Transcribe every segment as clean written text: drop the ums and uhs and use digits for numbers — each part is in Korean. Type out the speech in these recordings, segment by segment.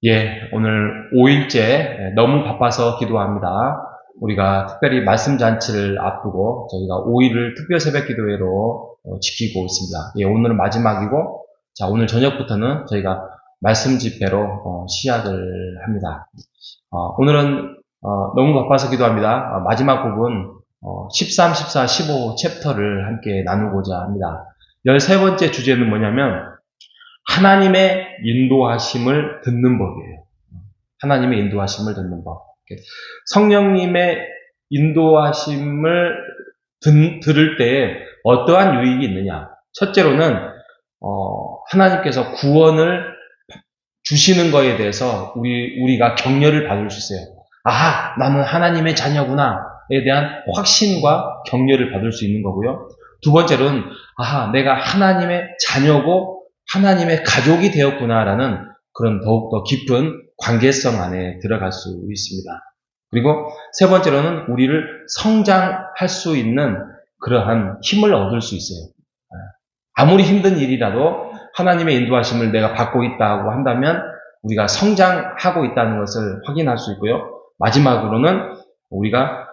예, 오늘 5일째 너무 바빠서 기도합니다. 우리가 특별히 말씀 잔치를 앞두고 저희가 5일을 특별 새벽 기도회로 지키고 있습니다. 예, 오늘은 마지막이고, 자, 오늘 저녁부터는 저희가 말씀 집회로 시작을 합니다. 오늘은 너무 바빠서 기도합니다. 마지막 부분 13, 14, 15 챕터를 함께 나누고자 합니다. 13번째 주제는 뭐냐면 하나님의 인도하심을 듣는 법이에요. 하나님의 인도하심을 듣는 법. 성령님의 인도하심을 들을 때 어떠한 유익이 있느냐. 첫째로는 하나님께서 구원을 주시는 거에 대해서 우리가 격려를 받을 수 있어요. 아하, 나는 하나님의 자녀구나에 대한 확신과 격려를 받을 수 있는 거고요. 두 번째로는 아하, 내가 하나님의 자녀고 하나님의 가족이 되었구나라는 그런 더욱더 깊은 관계성 안에 들어갈 수 있습니다. 그리고 세 번째로는 우리를 성장할 수 있는 그러한 힘을 얻을 수 있어요. 아무리 힘든 일이라도 하나님의 인도하심을 내가 받고 있다고 한다면 우리가 성장하고 있다는 것을 확인할 수 있고요. 마지막으로는 우리가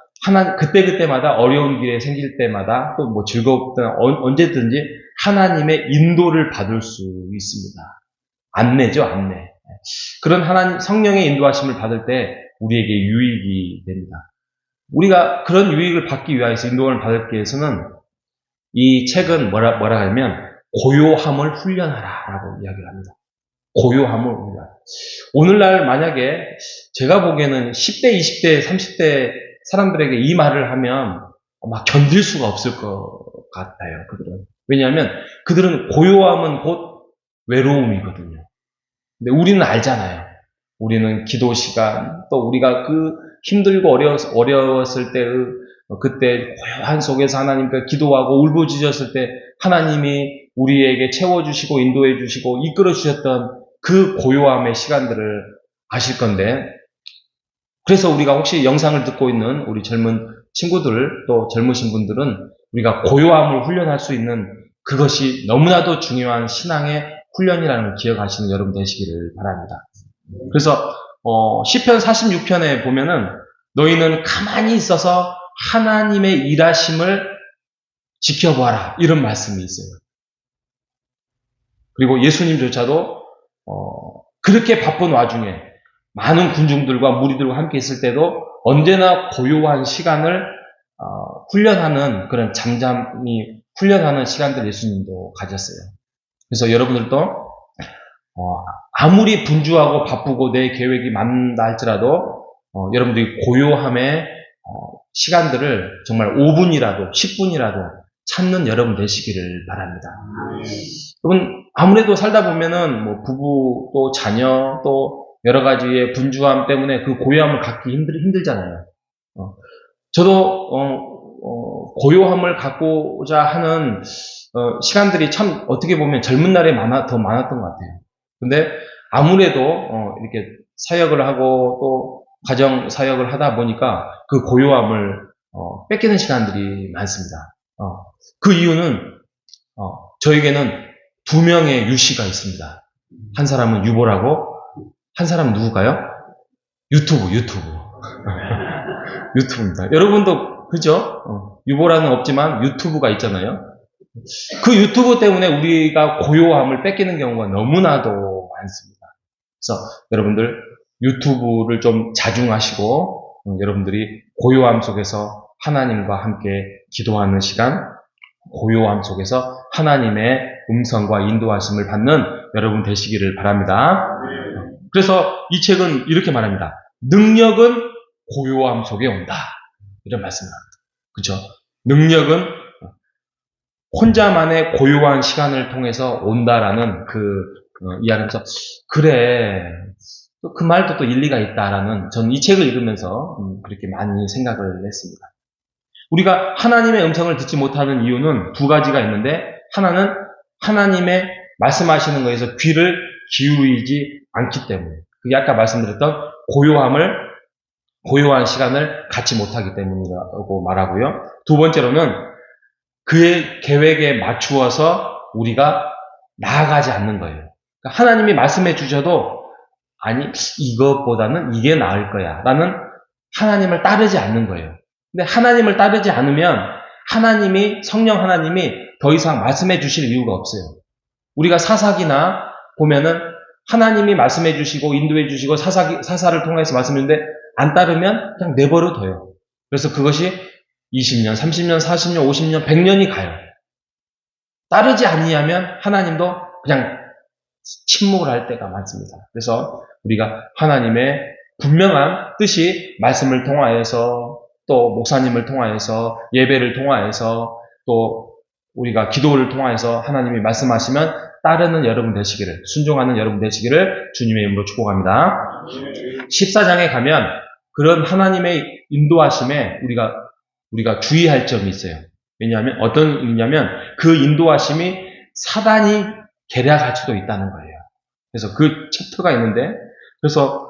그때그때마다 어려운 길에 생길 때마다 또 뭐 즐겁든 언제든지 하나님의 인도를 받을 수 있습니다. 안내죠, 안내. 그런 성령의 인도하심을 받을 때 우리에게 유익이 됩니다. 우리가 그런 유익을 받기 위해서 인도를 받기 위해서는 이 책은 뭐라 하냐면 고요함을 훈련하라라고 이야기를 합니다. 고요함을 훈련. 오늘날 만약에 제가 보기에는 10대, 20대, 30대 사람들에게 이 말을 하면 막 견딜 수가 없을 것 같아요. 그들은. 왜냐하면 그들은 고요함은 곧 외로움이거든요. 근데 우리는 알잖아요. 우리는 기도 시간, 또 우리가 그 힘들고 어려웠을 때 그때 고요한 속에서 하나님께 기도하고 울부짖었을 때 하나님이 우리에게 채워주시고 인도해 주시고 이끌어 주셨던 그 고요함의 시간들을 아실 건데, 그래서 우리가 혹시 영상을 듣고 있는 우리 젊은 친구들 또 젊으신 분들은 우리가 고요함을 훈련할 수 있는 그것이 너무나도 중요한 신앙의 훈련이라는 걸 기억하시는 여러분 되시기를 바랍니다. 그래서 시편 46편에 보면은 너희는 가만히 있어서 하나님의 일하심을 지켜보아라 이런 말씀이 있어요. 그리고 예수님조차도 그렇게 바쁜 와중에 많은 군중들과 무리들과 함께 있을 때도 언제나 고요한 시간을 훈련하는 그런 잠잠히 훈련하는 시간들 예수님도 가졌어요. 그래서 여러분들도 아무리 분주하고 바쁘고 내 계획이 많다 할지라도 여러분들이 고요함의 시간들을 정말 5분이라도 10분이라도 찾는 여러분 되시기를 바랍니다. 여러분 아무래도 살다 보면은 뭐 부부 또 자녀 또 여러 가지의 분주함 때문에 그 고요함을 갖기 힘들잖아요. 저도 고요함을 갖고자 하는 시간들이 참 어떻게 보면 젊은 날에 더 많았던 것 같아요. 근데 아무래도 이렇게 사역을 하고 또 가정 사역을 하다 보니까 그 고요함을 뺏기는 시간들이 많습니다. 그 이유는 저에게는 두 명의 유씨가 있습니다. 한 사람은 유보라고, 한 사람은 누굴까요? 유튜브입니다. 여러분도 그죠? 유보라는 없지만 유튜브가 있잖아요. 그 유튜브 때문에 우리가 고요함을 뺏기는 경우가 너무나도 많습니다. 그래서 여러분들 유튜브를 좀 자중하시고 여러분들이 고요함 속에서 하나님과 함께 기도하는 시간, 고요함 속에서 하나님의 음성과 인도하심을 받는 여러분 되시기를 바랍니다. 그래서 이 책은 이렇게 말합니다. 능력은 고요함 속에 온다. 이런 말씀을 합니다. 그렇죠? 능력은 혼자만의 고요한 시간을 통해서 온다라는 이야기에서 그래 그 말도 또 일리가 있다라는 저는 이 책을 읽으면서 그렇게 많이 생각을 했습니다. 우리가 하나님의 음성을 듣지 못하는 이유는 두 가지가 있는데 하나는 하나님의 말씀하시는 것에서 귀를 기울이지 않기 때문에 그게 아까 말씀드렸던 고요한 시간을 갖지 못하기 때문이라고 말하고요. 두 번째로는 그의 계획에 맞추어서 우리가 나아가지 않는 거예요. 그러니까 하나님이 말씀해 주셔도 아니, 이것보다는 이게 나을 거야. 라는 하나님을 따르지 않는 거예요. 근데 하나님을 따르지 않으면 성령 하나님이 더 이상 말씀해 주실 이유가 없어요. 우리가 사사기나 보면은 하나님이 말씀해 주시고 인도해 주시고 사사를 통해서 말씀했는데 안 따르면 그냥 내버려 둬요. 그래서 그것이 20년, 30년, 40년, 50년, 100년이 가요. 따르지 아니하면 하나님도 그냥 침묵을 할 때가 많습니다. 그래서 우리가 하나님의 분명한 뜻이 말씀을 통하여서 또 목사님을 통하여서 예배를 통하여서 또 우리가 기도를 통하여서 하나님이 말씀하시면 따르는 여러분 되시기를, 순종하는 여러분 되시기를 주님의 이름으로 축복합니다. 14장에 가면 그런 하나님의 인도하심에 우리가 주의할 점이 있어요. 왜냐하면 어떤 의미냐면 그 인도하심이 사단이 계략할 수도 있다는 거예요. 그래서 그 챕터가 있는데, 그래서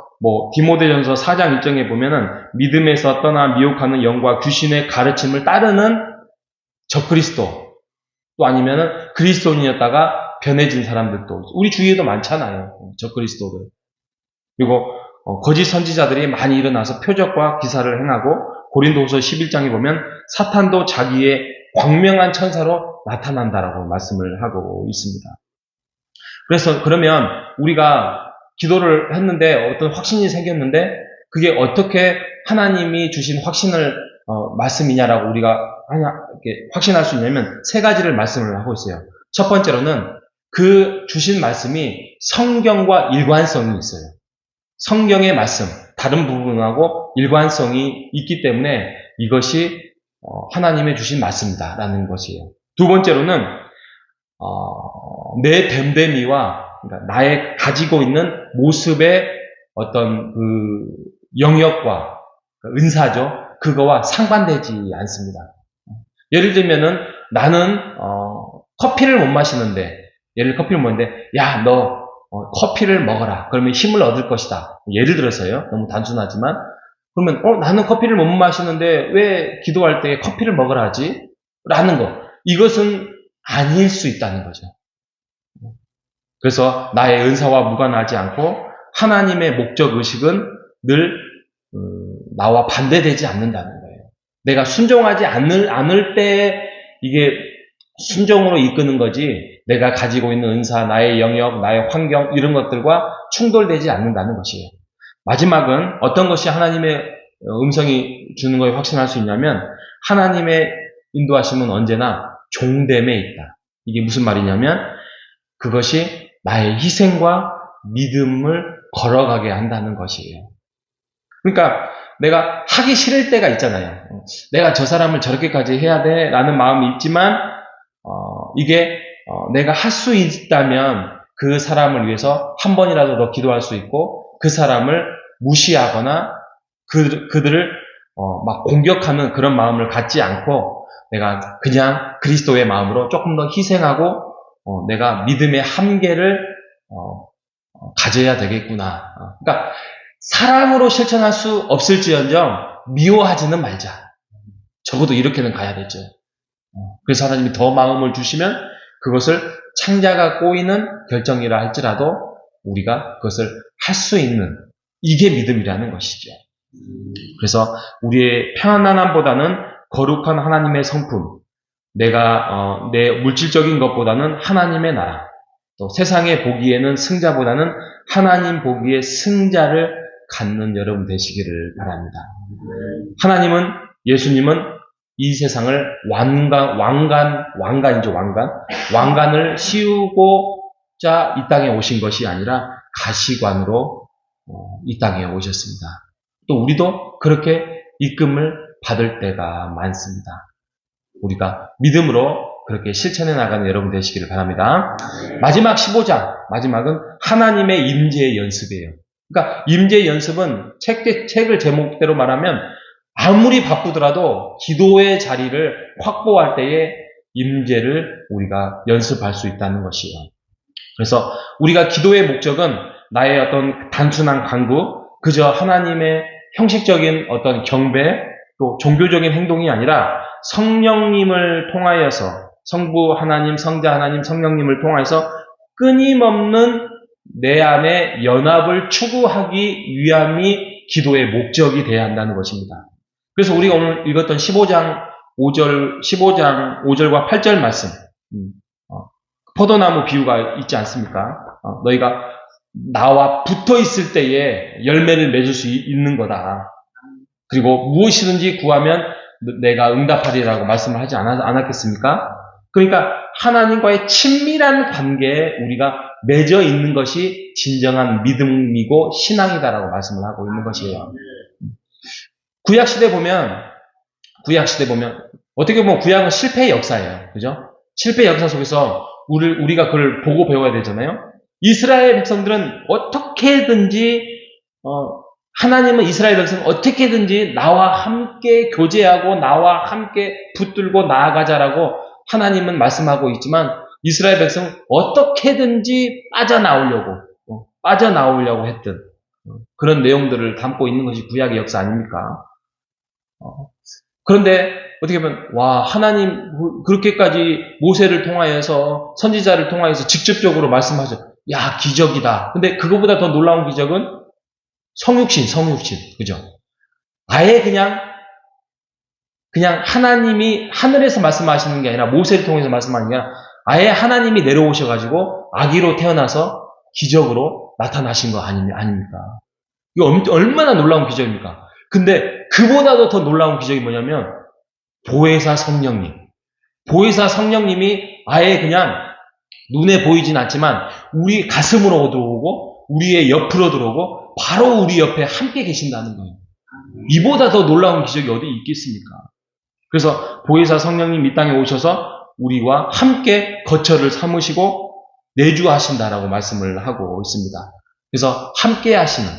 디모데전서 4장 1절에 보면은 믿음에서 떠나 미혹하는 영과 귀신의 가르침을 따르는 적그리스도, 또 아니면은 그리스도인이었다가 변해진 사람들도 우리 주위에도 많잖아요. 적그리스도들. 그리고 거짓 선지자들이 많이 일어나서 표적과 기사를 행하고, 고린도후서 11장에 보면 사탄도 자기의 광명한 천사로 나타난다라고 말씀을 하고 있습니다. 그래서 그러면 우리가 기도를 했는데 어떤 확신이 생겼는데 그게 어떻게 하나님이 주신 확신을 말씀이냐라고 우리가 이렇게 확신할 수 있냐면 세 가지를 말씀을 하고 있어요. 첫 번째로는 그 주신 말씀이 성경과 일관성이 있어요. 성경의 말씀, 다른 부분하고 일관성이 있기 때문에 이것이 하나님의 주신 말씀이다라는 것이에요. 두 번째로는 내 됨됨이와 그러니까 나의 가지고 있는 모습의 어떤 그 영역과 은사죠. 그거와 상반되지 않습니다. 예를 들면은 나는 커피를 못 마시는데, 야, 너 커피를 먹어라. 그러면 힘을 얻을 것이다. 예를 들어서요. 너무 단순하지만. 그러면 나는 커피를 못 마시는데 왜 기도할 때 커피를 먹으라 하지? 라는 거. 이것은 아닐 수 있다는 거죠. 그래서 나의 은사와 무관하지 않고 하나님의 목적 의식은 늘 나와 반대되지 않는다는 거예요. 내가 순종하지 않을 때 이게 순종으로 이끄는 거지, 내가 가지고 있는 은사, 나의 영역, 나의 환경 이런 것들과 충돌되지 않는다는 것이에요. 마지막은 어떤 것이 하나님의 음성이 주는 것에 확신할 수 있냐면 하나님의 인도하심은 언제나 종됨에 있다. 이게 무슨 말이냐면 그것이 나의 희생과 믿음을 걸어가게 한다는 것이에요. 그러니까 내가 하기 싫을 때가 있잖아요. 내가 저 사람을 저렇게까지 해야 돼 라는 마음이 있지만 이게 내가 할 수 있다면 그 사람을 위해서 한 번이라도 더 기도할 수 있고 그 사람을 무시하거나 그들을 막 공격하는 그런 마음을 갖지 않고 내가 그냥 그리스도의 마음으로 조금 더 희생하고 내가 믿음의 한계를 가져야 되겠구나. 그러니까 사랑으로 실천할 수 없을지언정 미워하지는 말자. 적어도 이렇게는 가야 되죠. 그래서 하나님이 더 마음을 주시면 그것을 창자가 꼬이는 결정이라 할지라도 우리가 그것을 할 수 있는 이게 믿음이라는 것이죠. 그래서 우리의 편안함보다는 거룩한 하나님의 성품, 내가 내 물질적인 것보다는 하나님의 나라, 또 세상에 보기에는 승자보다는 하나님 보기에 승자를 갖는 여러분 되시기를 바랍니다. 예수님은 이 세상을 왕관을 씌우고자 이 땅에 오신 것이 아니라 가시관으로 이 땅에 오셨습니다. 또 우리도 그렇게 이끔을 받을 때가 많습니다. 우리가 믿음으로 그렇게 실천해 나가는 여러분 되시기를 바랍니다. 마지막 15장, 마지막은 하나님의 임재의 연습이에요. 그러니까 임재의 연습은 책을 제목대로 말하면 아무리 바쁘더라도 기도의 자리를 확보할 때에 임재를 우리가 연습할 수 있다는 것이에요. 그래서 우리가 기도의 목적은 나의 어떤 단순한 간구, 그저 하나님의 형식적인 어떤 경배, 또 종교적인 행동이 아니라 성령님을 통하여서 성부 하나님, 성자 하나님, 성령님을 통하여서 끊임없는 내 안에 연합을 추구하기 위함이 기도의 목적이 되어야 한다는 것입니다. 그래서 우리가 오늘 읽었던 15장 5절과 8절 말씀, 포도나무 비유가 있지 않습니까? 너희가 나와 붙어 있을 때에 열매를 맺을 수 있는 거다. 그리고 무엇이든지 구하면 내가 응답하리라고 말씀을 하지 않았겠습니까? 그러니까 하나님과의 친밀한 관계에 우리가 맺어 있는 것이 진정한 믿음이고 신앙이다라고 말씀을 하고 있는 것이에요. 구약시대 보면 어떻게 보면 구약은 실패의 역사예요. 그죠? 실패의 역사 속에서 우리가 그걸 보고 배워야 되잖아요. 이스라엘 백성들은 어떻게든지 하나님은 이스라엘 백성은 어떻게든지 나와 함께 교제하고 나와 함께 붙들고 나아가자라고 하나님은 말씀하고 있지만 이스라엘 백성은 어떻게든지 빠져나오려고 했던 그런 내용들을 담고 있는 것이 구약의 역사 아닙니까? 그런데 어떻게 보면 하나님 그렇게까지 모세를 통하여서 선지자를 통하여서 직접적으로 말씀하죠. 야, 기적이다. 근데 그거보다 더 놀라운 기적은 성육신, 그죠? 아예 그냥 하나님이 하늘에서 말씀하시는 게 아니라 모세를 통해서 말씀하는 게 아니라 아예 하나님이 내려오셔가지고 아기로 태어나서 기적으로 나타나신 거 아닙니까? 이거 얼마나 놀라운 기적입니까? 근데 그보다도 더 놀라운 기적이 뭐냐면 보혜사 성령님이 아예 그냥 눈에 보이진 않지만 우리 가슴으로 들어오고 우리의 옆으로 들어오고 바로 우리 옆에 함께 계신다는 거예요. 이보다 더 놀라운 기적이 어디 있겠습니까? 그래서 보혜사 성령님 이 땅에 오셔서 우리와 함께 거처를 삼으시고 내주하신다라고 말씀을 하고 있습니다. 그래서 함께 하시는,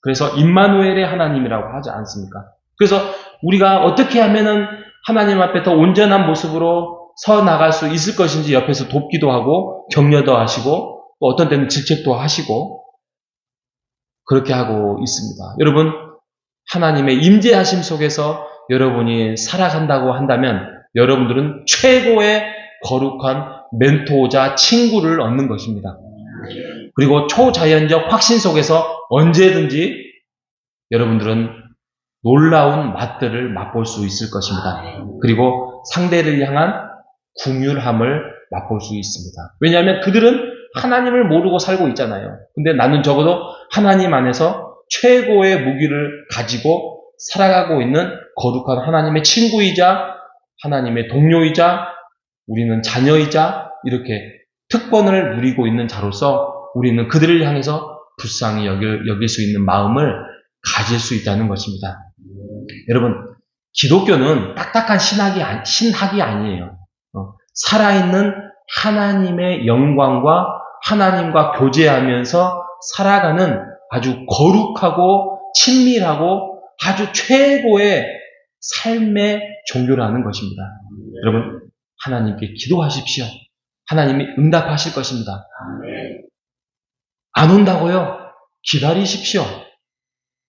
그래서 임마누엘의 하나님이라고 하지 않습니까? 그래서 우리가 어떻게 하면은 하나님 앞에 더 온전한 모습으로 서 나갈 수 있을 것인지 옆에서 돕기도 하고 격려도 하시고 또 어떤 때는 질책도 하시고 그렇게 하고 있습니다. 여러분, 하나님의 임재하심 속에서 여러분이 살아간다고 한다면 여러분들은 최고의 거룩한 멘토자, 친구를 얻는 것입니다. 그리고 초자연적 확신 속에서 언제든지 여러분들은 놀라운 맛들을 맛볼 수 있을 것입니다. 그리고 상대를 향한 궁휼함을 맛볼 수 있습니다. 왜냐하면 그들은 하나님을 모르고 살고 있잖아요. 근데 나는 적어도 하나님 안에서 최고의 무기를 가지고 살아가고 있는 거룩한 하나님의 친구이자 하나님의 동료이자 우리는 자녀이자 이렇게 특권을 누리고 있는 자로서 우리는 그들을 향해서 불쌍히 여길 수 있는 마음을 가질 수 있다는 것입니다. 여러분, 기독교는 딱딱한 신학이 아니에요. 살아있는 하나님의 영광과 하나님과 교제하면서 살아가는 아주 거룩하고 친밀하고 아주 최고의 삶의 종교라는 것입니다. 여러분, 하나님께 기도하십시오. 하나님이 응답하실 것입니다. 안 온다고요? 기다리십시오.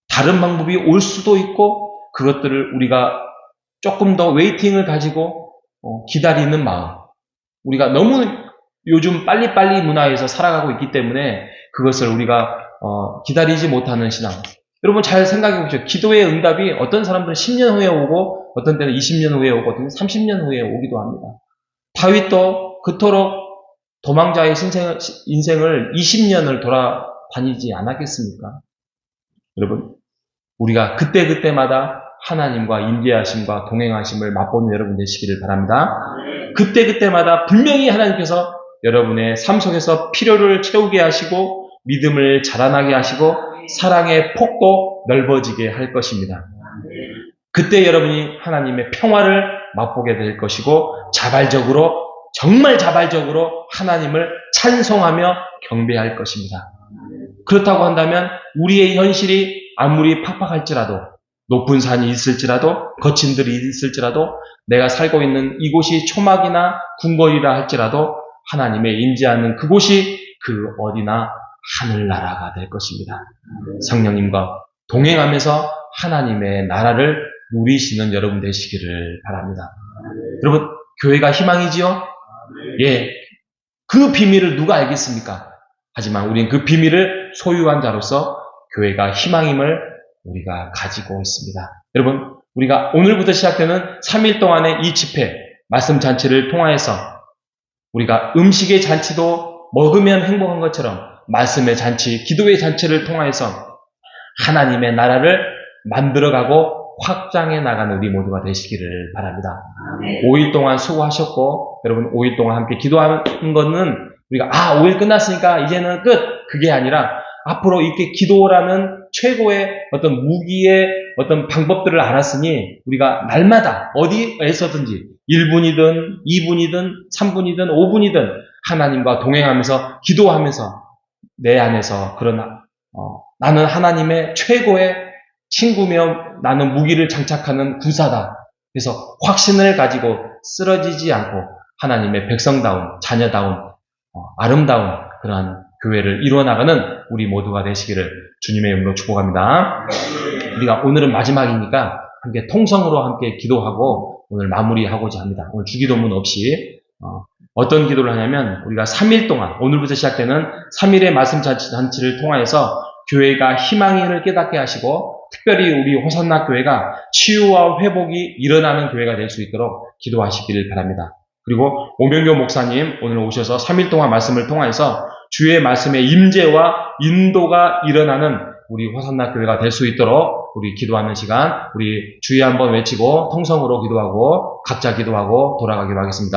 다른 방법이 올 수도 있고 그것들을 우리가 조금 더 웨이팅을 가지고 기다리는 마음. 우리가 너무 요즘 빨리빨리 문화에서 살아가고 있기 때문에 그것을 우리가 기다리지 못하는 신앙. 여러분 잘 생각해 보십시오. 기도의 응답이 어떤 사람들은 10년 후에 오고 어떤 때는 20년 후에 오고 어떤 때는 30년 후에 오기도 합니다. 다윗도 그토록 도망자의 인생을 20년을 돌아다니지 않았겠습니까? 여러분, 우리가 그때마다 하나님과 임재하심과 동행하심을 맛보는 여러분 되시기를 바랍니다. 그때마다 분명히 하나님께서 여러분의 삶 속에서 필요를 채우게 하시고 믿음을 자라나게 하시고 사랑의 폭도 넓어지게 할 것입니다. 그때 여러분이 하나님의 평화를 맛보게 될 것이고 정말 자발적으로 하나님을 찬송하며 경배할 것입니다. 그렇다고 한다면 우리의 현실이 아무리 팍팍할지라도 높은 산이 있을지라도 거친 들이 있을지라도 내가 살고 있는 이곳이 초막이나 궁궐이라 할지라도 하나님의 임재하는 그곳이 그 어디나 하늘나라가 될 것입니다. 성령님과 동행하면서 하나님의 나라를 누리시는 여러분 되시기를 바랍니다. 여러분, 교회가 희망이지요? 예. 그 비밀을 누가 알겠습니까? 하지만 우리는 그 비밀을 소유한 자로서 교회가 희망임을 우리가 가지고 있습니다. 여러분, 우리가 오늘부터 시작되는 3일 동안의 이 집회, 말씀 잔치를 통하여서 우리가 음식의 잔치도 먹으면 행복한 것처럼 말씀의 잔치, 기도의 잔치를 통하여서 하나님의 나라를 만들어가고 확장해 나가는 우리 모두가 되시기를 바랍니다. 5일 동안 수고하셨고 여러분 5일 동안 함께 기도하는 것은 우리가 5일 끝났으니까 이제는 끝! 그게 아니라 앞으로 이렇게 기도라는 최고의 어떤 무기의 어떤 방법들을 알았으니 우리가 날마다 어디에서든지 1분이든 2분이든 3분이든 5분이든 하나님과 동행하면서 기도하면서 내 안에서 그런 나는 하나님의 최고의 친구며 나는 무기를 장착하는 구사다. 그래서 확신을 가지고 쓰러지지 않고 하나님의 백성다운 자녀다운 아름다운 그러한 교회를 이루어나가는 우리 모두가 되시기를 주님의 이름으로 축복합니다. 우리가 오늘은 마지막이니까 함께 통성으로 함께 기도하고 오늘 마무리하고자 합니다. 오늘 주기도문 없이 어떤 기도를 하냐면 우리가 3일 동안 오늘부터 시작되는 3일의 말씀 잔치를 통하여서 교회가 희망을 깨닫게 하시고 특별히 우리 호산나 교회가 치유와 회복이 일어나는 교회가 될 수 있도록 기도하시기를 바랍니다. 그리고 오명교 목사님 오늘 오셔서 3일 동안 말씀을 통하여서 주의 말씀의 임재와 인도가 일어나는 우리 호산나 교회가 될 수 있도록 우리 기도하는 시간 우리 주의 한번 외치고 통성으로 기도하고 각자 기도하고 돌아가기로 하겠습니다.